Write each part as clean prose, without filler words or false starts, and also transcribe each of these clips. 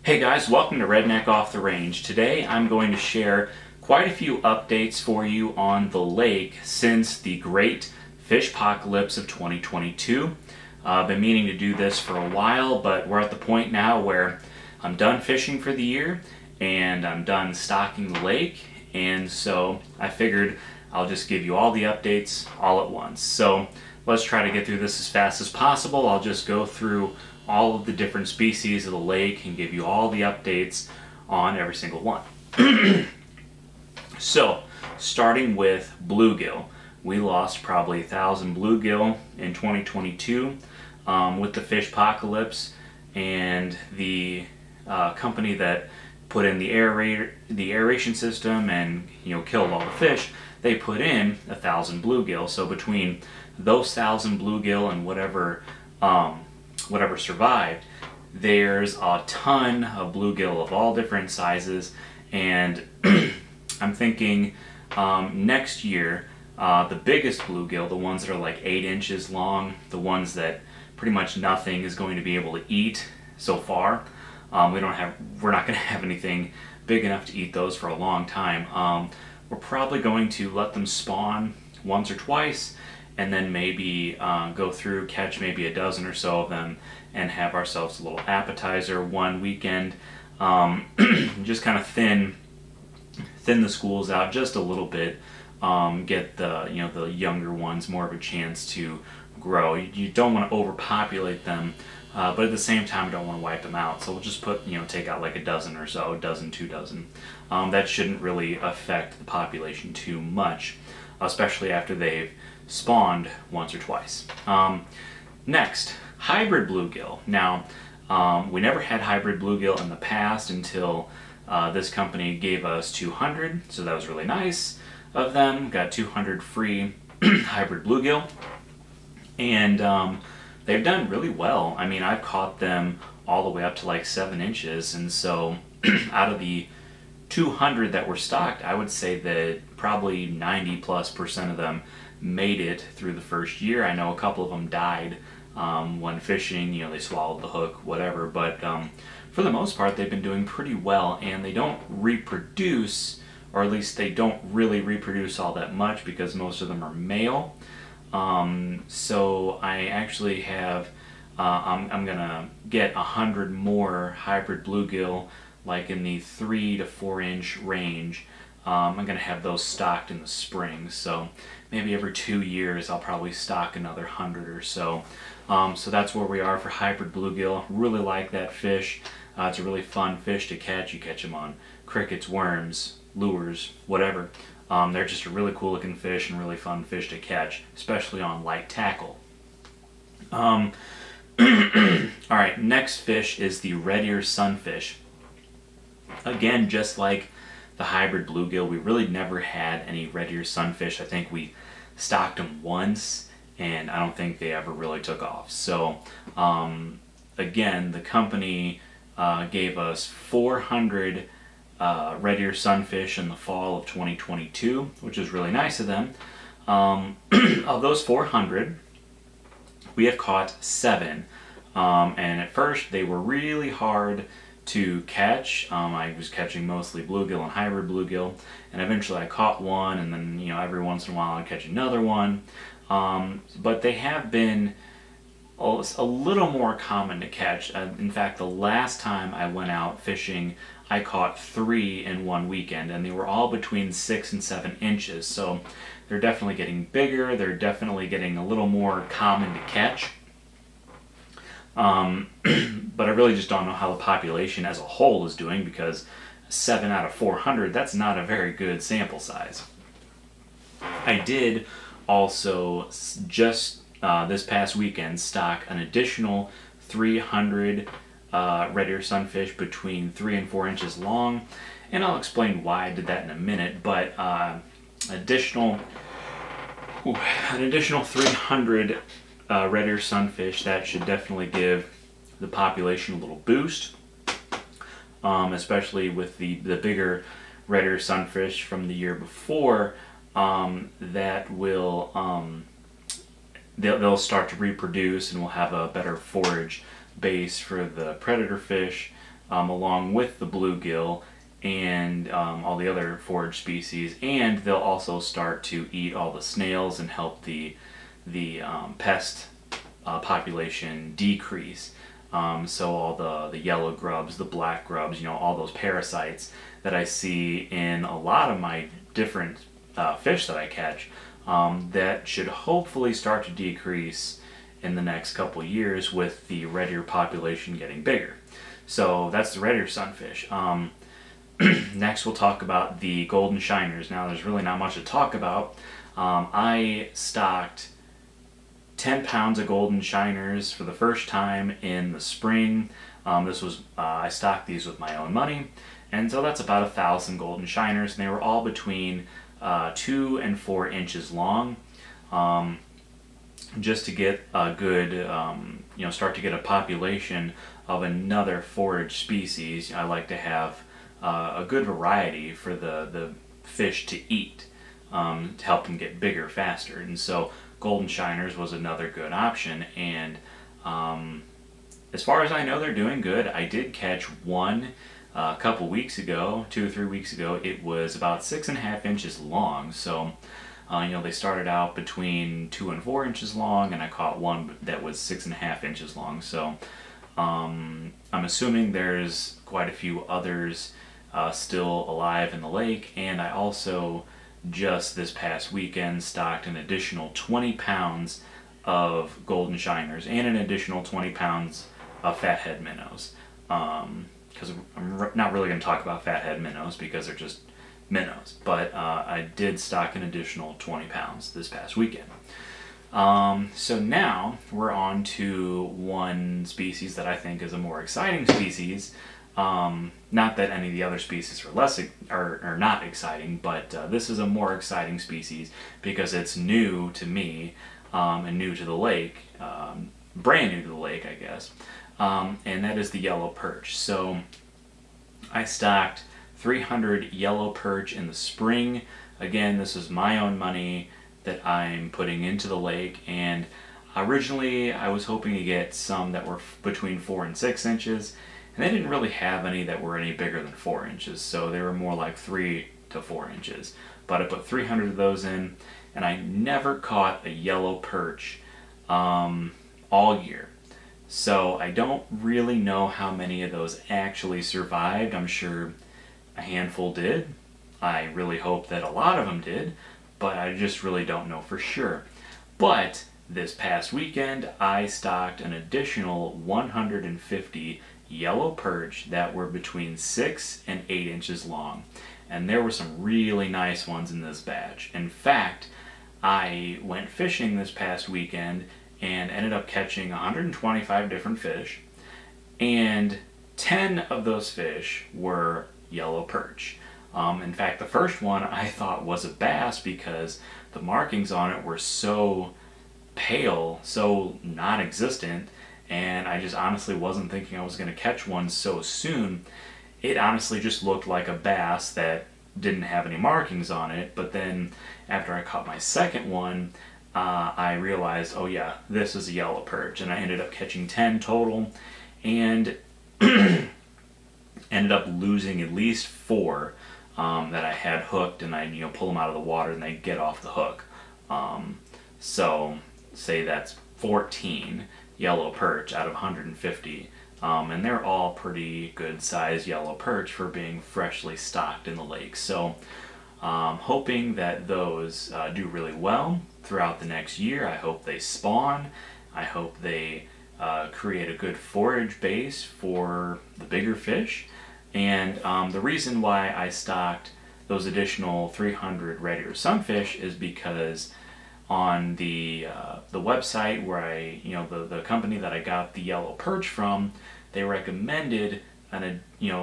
Hey guys, welcome to Redneck Off the Range. Today I'm going to share quite a few updates for you on the lake since the great fishpocalypse of 2022. I've been meaning to do this for a while, but we're at the point now where I'm done fishing for the year and I'm done stocking the lake, and so I figured I'll just give you all the updates all at once. So let's try to get through this as fast as possible. I'll just go through all of the different species of the lake and give you all the updates on every single one. So, starting with bluegill. We lost probably 1,000 bluegill in 2022 with the fishpocalypse, and the company that put in the aeration system and killed all the fish, they put in 1,000 bluegill. So between those 1,000 bluegill and whatever survived, there's a ton of bluegill of all different sizes, and I'm thinking next year the biggest bluegill, the ones that are like 8 inches long, the ones that pretty much nothing is going to be able to eat so far. We're not going to have anything big enough to eat those for a long time. We're probably going to let them spawn once or twice, and then maybe go through, catch maybe a dozen or so of them, and have ourselves a little appetizer one weekend. Just kind of thin the schools out just a little bit. Get the younger ones more of a chance to grow. You don't want to overpopulate them, but at the same time, don't want to wipe them out. So we'll just take out like a dozen or so, a dozen, 2 dozen. That shouldn't really affect the population too much, especially after they've spawned once or twice. Next, hybrid bluegill. Now, we never had hybrid bluegill in the past until this company gave us 200, so that was really nice of them. Got 200 free hybrid bluegill, and they've done really well. I mean, I've caught them all the way up to like 7 inches, and so out of the 200 that were stocked, I would say that probably 90+% of them made it through the first year. I know a couple of them died when fishing, they swallowed the hook, whatever, but for the most part they've been doing pretty well, and they don't reproduce, or at least they don't really reproduce all that much because most of them are male. So I actually have, I'm gonna get 100 more hybrid bluegill, like in the 3 to 4 inch range. I'm going to have those stocked in the spring, so maybe every 2 years I'll probably stock another 100 or so. So that's where we are for hybrid bluegill. Really like that fish. It's a really fun fish to catch. You catch them on crickets, worms, lures, whatever. They're just a really cool looking fish and really fun fish to catch, especially on light tackle. Alright, next fish is the red ear sunfish. Again, just like the hybrid bluegill, we really never had any red ear sunfish. I think we stocked them once, and I don't think they ever really took off. So again, the company gave us 400 red ear sunfish in the fall of 2022, which is really nice of them. Of those 400, we have caught 7, and at first they were really hard to catch. I was catching mostly bluegill and hybrid bluegill, and eventually I caught one, and then every once in a while I'd catch another one. But they have been a little more common to catch. In fact, the last time I went out fishing, I caught 3 in one weekend, and they were all between 6 and 7 inches. So they're definitely getting bigger. They're definitely getting a little more common to catch. But I really just don't know how the population as a whole is doing, because 7 out of 400, that's not a very good sample size. I did also just this past weekend stock an additional 300 red ear sunfish between 3 and 4 inches long, and I'll explain why I did that in a minute, but an additional 300 red ear sunfish, that should definitely give the population a little boost, especially with the bigger red ear sunfish from the year before. That will they'll start to reproduce, and we'll have a better forage base for the predator fish along with the bluegill and all the other forage species, and they'll also start to eat all the snails and help the pest population decrease. So all the yellow grubs, the black grubs, all those parasites that I see in a lot of my different fish that I catch, that should hopefully start to decrease in the next couple years with the red ear population getting bigger. So that's the red ear sunfish. Next we'll talk about the golden shiners. Now there's really not much to talk about. I stocked 10 pounds of golden shiners for the first time in the spring. I stocked these with my own money, and so that's about 1,000 golden shiners, and they were all between 2 and 4 inches long. Just to get a good, start to get a population of another forage species, I like to have a good variety for the fish to eat, to help them get bigger faster. And so golden shiners was another good option, and as far as I know, they're doing good. I did catch one a couple weeks ago, 2 or 3 weeks ago. It was about 6.5 inches long, so they started out between 2 and 4 inches long, and I caught one that was 6.5 inches long. So I'm assuming there's quite a few others still alive in the lake, and I also just this past weekend stocked an additional 20 pounds of golden shiners and an additional 20 pounds of fathead minnows. Because I'm not really going to talk about fathead minnows because they're just minnows, but I did stock an additional 20 pounds this past weekend. So now we're on to one species that I think is a more exciting species. Not that any of the other species are not exciting, but this is a more exciting species because it's new to me, and new to the lake, brand new to the lake, I guess, and that is the yellow perch. So I stocked 300 yellow perch in the spring. Again, this is my own money that I'm putting into the lake, and originally I was hoping to get some that were between 4 and 6 inches, and they didn't really have any that were any bigger than 4 inches, so they were more like 3 to 4 inches. But I put 300 of those in, and I never caught a yellow perch all year. So I don't really know how many of those actually survived. I'm sure a handful did. I really hope that a lot of them did, but I just really don't know for sure. But this past weekend, I stocked an additional 150 yellow perch that were between 6 and 8 inches long. And there were some really nice ones in this batch. In fact, I went fishing this past weekend and ended up catching 125 different fish, and 10 of those fish were yellow perch. In fact, the first one I thought was a bass because the markings on it were so pale, so non-existent, and I just honestly wasn't thinking I was going to catch one so soon. It honestly just looked like a bass that didn't have any markings on it, but then after I caught my second one, I realized, oh yeah, this is a yellow perch, and I ended up catching 10 total, and ended up losing at least 4 that I had hooked, and I pull them out of the water and they get off the hook. So say that's 14 yellow perch out of 150, and they're all pretty good sized yellow perch for being freshly stocked in the lake. So hoping that those do really well throughout the next year. I hope they spawn. I hope they create a good forage base for the bigger fish. And the reason why I stocked those additional 300 red ear sunfish is because on the website where the company that I got the yellow perch from, they recommended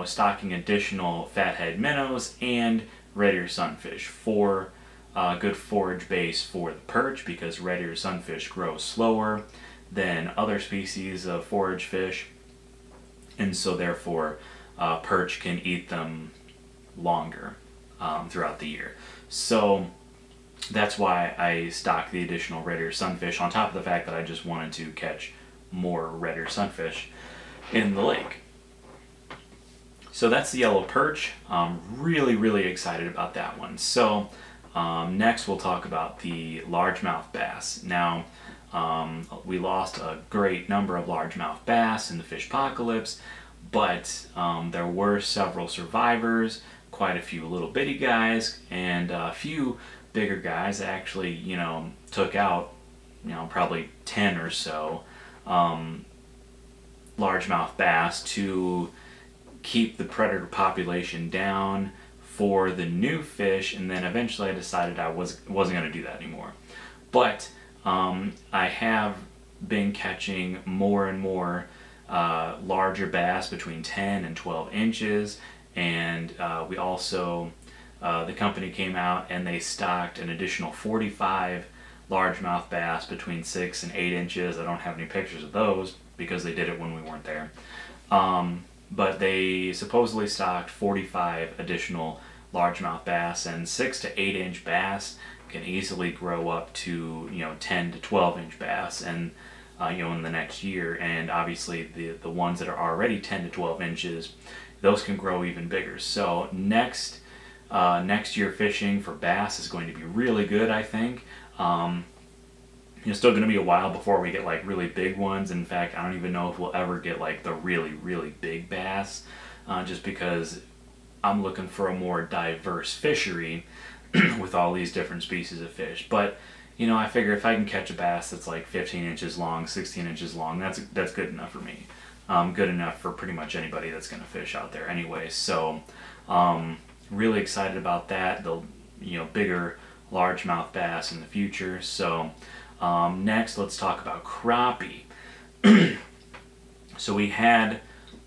stocking additional fathead minnows and red ear sunfish for a good forage base for the perch, because red ear sunfish grow slower than other species of forage fish, and so therefore perch can eat them longer throughout the year. So that's why I stocked the additional red ear sunfish, on top of the fact that I just wanted to catch more red ear sunfish in the lake. So that's the yellow perch. I'm really excited about that one. So next we'll talk about the largemouth bass. Now we lost a great number of largemouth bass in the fishpocalypse, but there were several survivors, quite a few little bitty guys, and a few bigger guys that actually, took out, probably 10 or so largemouth bass to keep the predator population down for the new fish, and then eventually I decided I wasn't going to do that anymore. But I have been catching more and more larger bass between 10 and 12 inches, and we also, the company came out and they stocked an additional 45 largemouth bass between 6 and 8 inches. I don't have any pictures of those because they did it when we weren't there. But they supposedly stocked 45 additional largemouth bass, and 6 to 8 inch bass can easily grow up to 10 to 12 inch bass, and in the next year. And obviously the ones that are already 10 to 12 inches, those can grow even bigger. So next year fishing for bass is going to be really good, I think. It's still going to be a while before we get like really big ones. In fact, I don't even know if we'll ever get like the really big bass, just because I'm looking for a more diverse fishery with all these different species of fish. But I figure if I can catch a bass that's like 15 inches long, 16 inches long, that's good enough for me. Good enough for pretty much anybody that's going to fish out there anyway. So really excited about that. The bigger largemouth bass in the future. So next, let's talk about crappie. So we had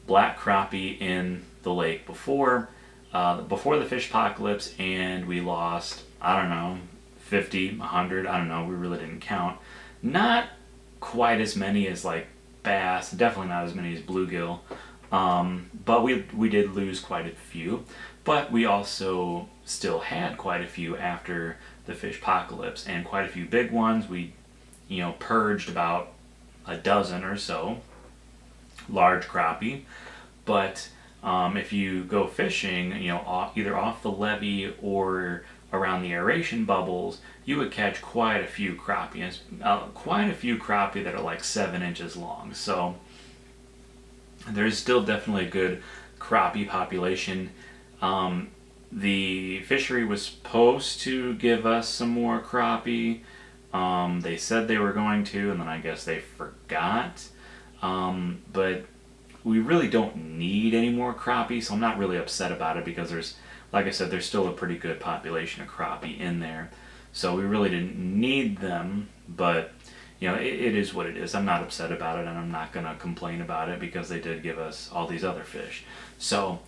black crappie in the lake before the fishpocalypse, and we lost, I don't know, 50, 100, I don't know, we really didn't count. Not quite as many as like bass, definitely not as many as bluegill, but we did lose quite a few. But we also still had quite a few after the fishpocalypse, and quite a few big ones. We purged about a dozen or so large crappie. But if you go fishing, either off the levee or around the aeration bubbles, you would catch quite a few crappie, that are like 7 inches long. So there's still definitely a good crappie population. The fishery was supposed to give us some more crappie. They said they were going to, and then I guess they forgot. But we really don't need any more crappie, so I'm not really upset about it, because like I said, there's still a pretty good population of crappie in there. So we really didn't need them, but it is what it is. I'm not upset about it, and I'm not going to complain about it, because they did give us all these other fish. So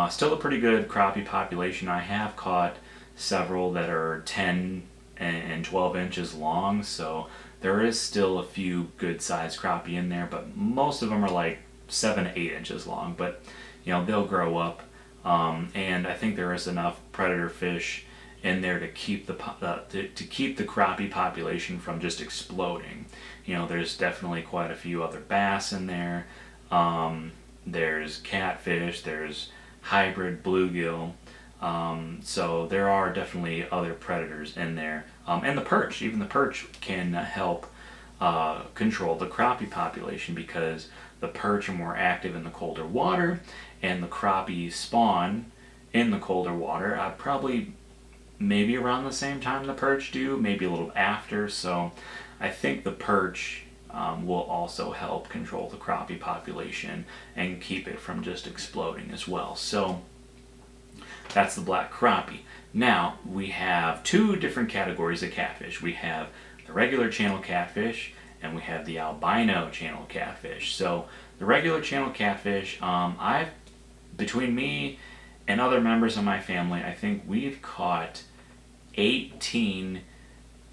still a pretty good crappie population. I have caught several that are 10 and 12 inches long, so there is still a few good sized crappie in there, but most of them are like 7 to 8 inches long. But they'll grow up, and I think there is enough predator fish in there to keep the crappie population from just exploding. There's definitely quite a few other bass in there. There's catfish, there's hybrid bluegill, so there are definitely other predators in there, and the perch. Even the perch can help control the crappie population, because the perch are more active in the colder water, and the crappie spawn in the colder water probably maybe around the same time the perch do, maybe a little after. So I think the perch will also help control the crappie population and keep it from just exploding as well. So that's the black crappie. Now we have two different categories of catfish. We have the regular channel catfish, and we have the albino channel catfish. So the regular channel catfish, between me and other members of my family, I think we've caught 18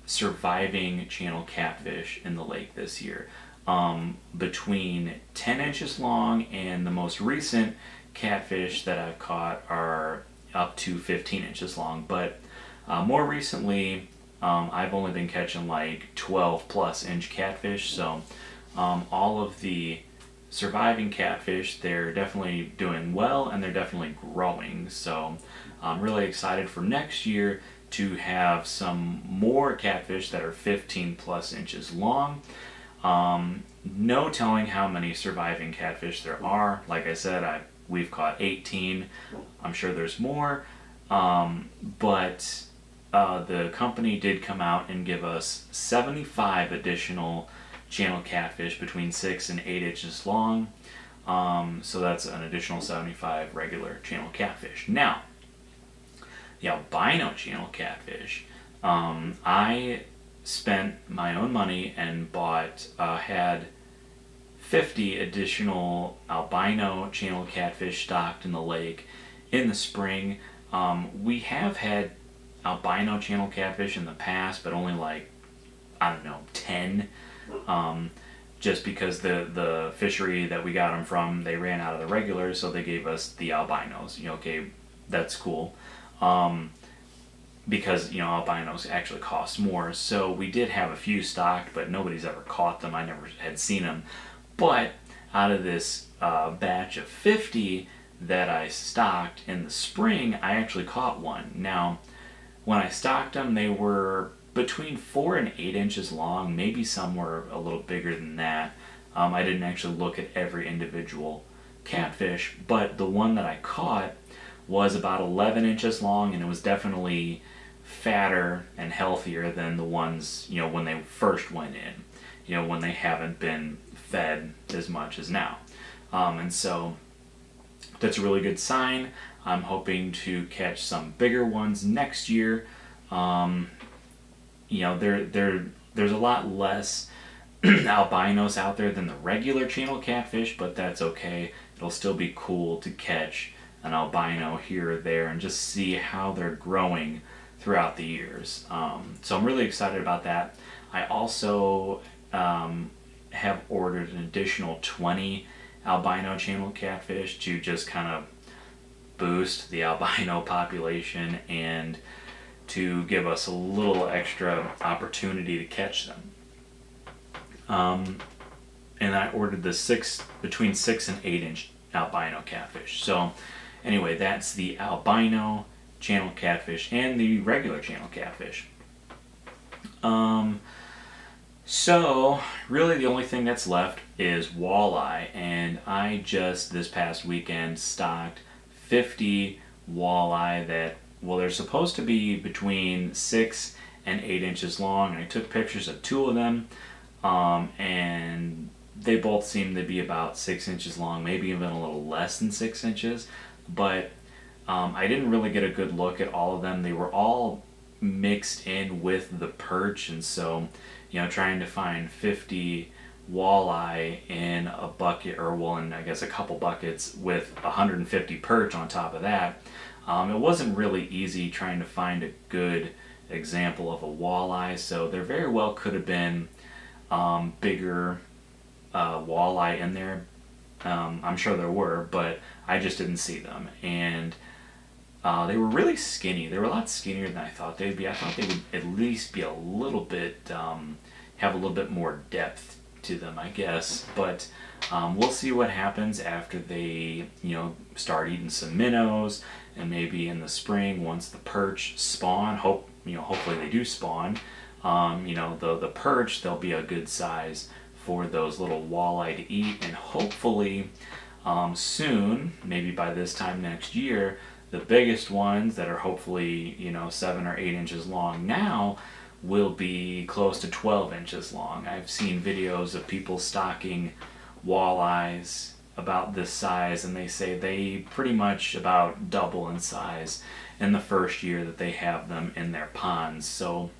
surviving channel catfish in the lake this year, between 10 inches long, and the most recent catfish that I've caught are up to 15 inches long. But more recently, I've only been catching like 12 plus inch catfish. So all of the surviving catfish, they're definitely doing well and they're definitely growing. So I'm really excited for next year to have some more catfish that are 15 plus inches long. No telling how many surviving catfish there are. Like I said, we've caught 18. I'm sure there's more. But the company did come out and give us 75 additional channel catfish between 6 and 8 inches long. So that's an additional 75 regular channel catfish. Now, the albino channel catfish, I spent my own money and had 50 additional albino channel catfish stocked in the lake in the spring. We have had albino channel catfish in the past, but only like, I don't know, 10. Just because the fishery that we got them from, they ran out of the regulars, so they gave us the albinos. Okay, that's cool. Because albinos actually cost more, so we did have a few stocked, but nobody's ever caught them. I never had seen them. But out of this batch of 50 that I stocked in the spring, I actually caught one. Now, when I stocked them, they were between 4 and 8 inches long, maybe some were a little bigger than that. I didn't actually look at every individual catfish, but the one that I caught was about 11 inches long, and it was definitely fatter and healthier than the ones, when they first went in, when they haven't been fed as much as now. And so that's a really good sign. I'm hoping to catch some bigger ones next year. There's a lot less albinos out there than the regular channel catfish, but that's okay. It'll still be cool to catch an albino here or there and just see how they're growing throughout the years. So I'm really excited about that. I also have ordered an additional 20 albino channel catfish to just kind of boost the albino population and to give us a little extra opportunity to catch them. And I ordered the between 6 and 8 inch albino catfish. So anyway, that's the albino channel catfish and the regular channel catfish. So really the only thing that's left is walleye, and I just this past weekend stocked 50 walleye that, well, they're supposed to be between 6 and 8 inches long, and I took pictures of 2 of them, and they both seem to be about 6 inches long, maybe even a little less than 6 inches, but I didn't really get a good look at all of them. They were all mixed in with the perch, and so trying to find 50 walleye in a bucket, or well, in I guess a couple buckets with 150 perch on top of that, it wasn't really easy trying to find a good example of a walleye. So there very well could have been bigger walleye in there. I'm sure there were, but I just didn't see them. And they were really skinny. They were a lot skinnier than I thought they'd be. I thought they would at least be a little bit, have a little bit more depth to them, I guess. But we'll see what happens after they, start eating some minnows, and maybe in the spring once the perch spawn. Hopefully they do spawn. The perch, they'll be a good size for those little walleye to eat, and hopefully soon, maybe by this time next year, the biggest ones that are hopefully 7 or 8 inches long now will be close to 12 inches long. I've seen videos of people stocking walleyes about this size, and they say they pretty much about double in size in the first year that they have them in their ponds. So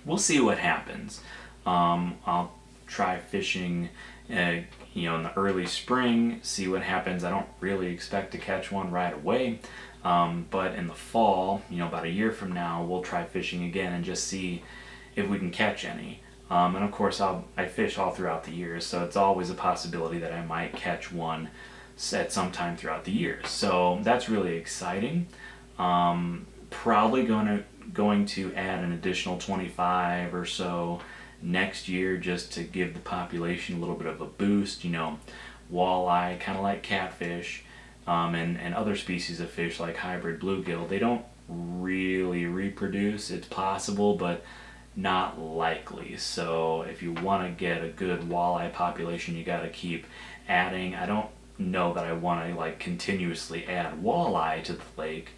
we'll see what happens. I'll try fishing in the early spring, see what happens. I don't really expect to catch one right away, but in the fall, about a year from now, we'll try fishing again and just see if we can catch any. And of course, I fish all throughout the year, so it's always a possibility that I might catch one at some time throughout the year. So that's really exciting. Probably going to add an additional 25 or so next year, just to give the population a little bit of a boost. walleye, kind of like catfish, and other species of fish like hybrid bluegill. They don't really reproduce. It's possible, but not likely. So if you want to get a good walleye population, you got to keep adding. I don't know that I want to like continuously add walleye to the lake,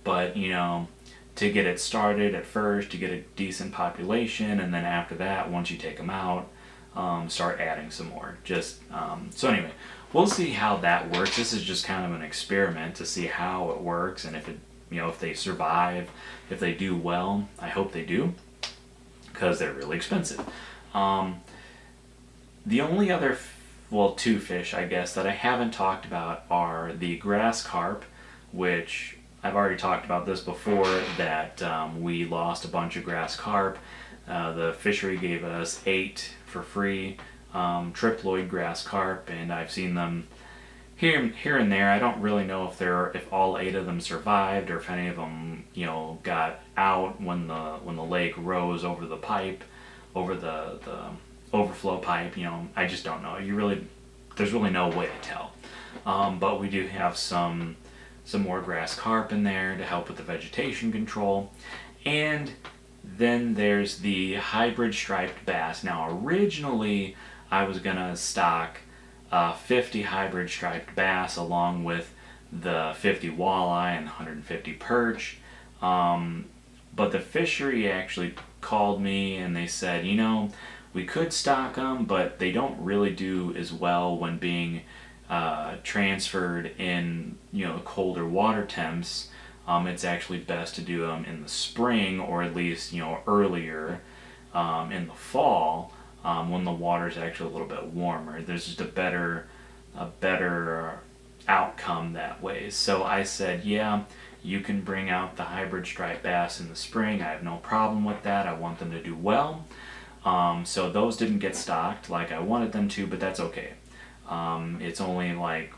but you know, to get it started at first, to get a decent population, and then after that, once you take them out, start adding some more. So anyway, we'll see how that works. This is just kind of an experiment to see how it works, and if it, you know, if they survive, if they do well. I hope they do, because they're really expensive. The only other, well, two fish, I guess, that I haven't talked about are the grass carp, which I've already talked about this before, that we lost a bunch of grass carp. The fishery gave us 8 for free, triploid grass carp, and I've seen them here and there. I don't really know if all 8 of them survived, or if any of them, you know, got out when the lake rose over the pipe, over the overflow pipe. You know, I just don't know. There's really no way to tell. But we do have some more grass carp in there to help with the vegetation control. And then there's the hybrid striped bass. Now originally I was gonna stock 50 hybrid striped bass along with the 50 walleye and 150 perch. But the fishery actually called me and they said, you know, we could stock them, but they don't really do as well when being transferred in, you know, colder water temps. It's actually best to do them in the spring, or at least, you know, earlier in the fall, when the water is actually a little bit warmer. There's just a better outcome that way. So I said, yeah, you can bring out the hybrid striped bass in the spring. I have no problem with that. I want them to do well. So those didn't get stocked like I wanted them to, but that's okay. It's only like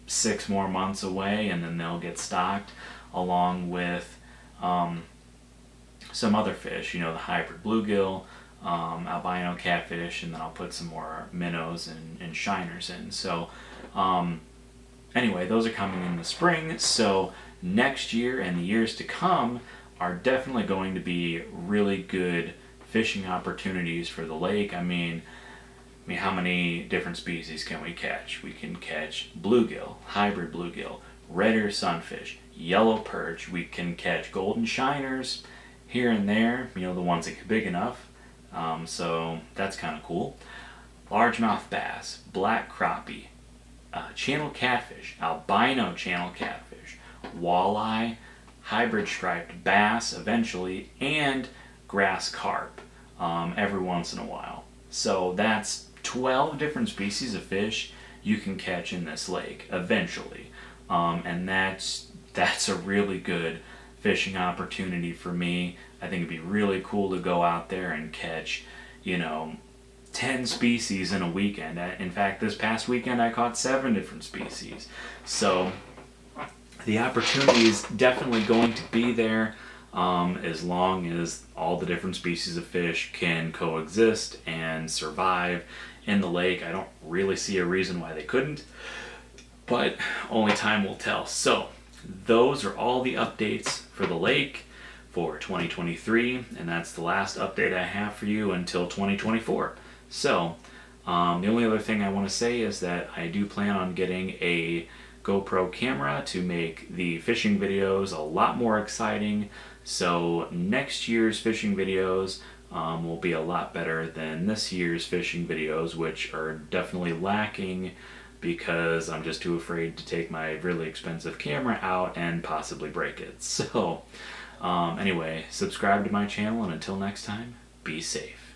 6 more months away, and then they'll get stocked along with some other fish, you know, the hybrid bluegill, albino catfish, and then I'll put some more minnows and shiners in. So anyway, those are coming in the spring. So next year and the years to come are definitely going to be really good fishing opportunities for the lake. I mean, how many different species can we catch? We can catch bluegill, hybrid bluegill, red ear sunfish, yellow perch. We can catch golden shiners here and there, you know, the ones that get big enough. So that's kind of cool. Largemouth bass, black crappie, channel catfish, albino channel catfish, walleye, hybrid striped bass eventually, and grass carp every once in a while. So that's 12 different species of fish you can catch in this lake eventually. And that's a really good fishing opportunity for me. I think it'd be really cool to go out there and catch, you know, 10 species in a weekend. In fact, this past weekend I caught 7 different species. So the opportunity is definitely going to be there, as long as all the different species of fish can coexist and survive in the lake. I don't really see a reason why they couldn't, but only time will tell. So those are all the updates for the lake for 2023, and that's the last update I have for you until 2024. So the only other thing I want to say is that I do plan on getting a GoPro camera to make the fishing videos a lot more exciting. So next year's fishing videos will be a lot better than this year's fishing videos, which are definitely lacking because I'm just too afraid to take my really expensive camera out and possibly break it. So anyway, subscribe to my channel, and until next time, be safe.